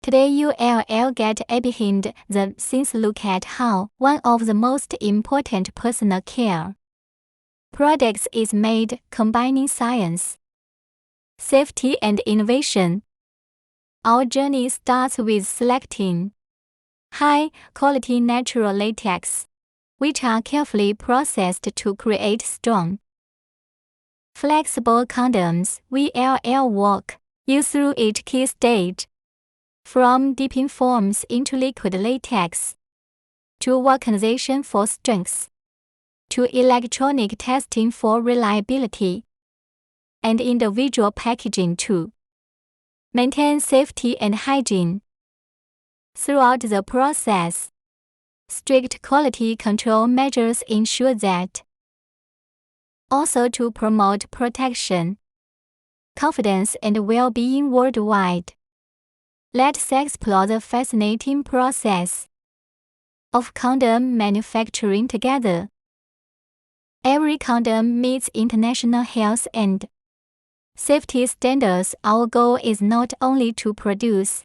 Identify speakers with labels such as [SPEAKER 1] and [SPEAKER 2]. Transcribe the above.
[SPEAKER 1] Today you'll get behind the scenes look at how one of the most important personal care products is made, combining science, safety and innovation. Our journey starts with selecting high-quality natural latex, which are carefully processed to create strong, flexible condoms. We'll walk you through each key stage, from dipping foams into liquid latex, to vulcanization for strength, to electronic testing for reliability, and individual packaging to maintain safety and hygiene. Throughout the process, strict quality control measures ensure that. Also to promote protection, confidence and well-being worldwide. Let's explore the fascinating process of condom manufacturing together. Every condom meets international health and safety standards. Our goal is not only to produce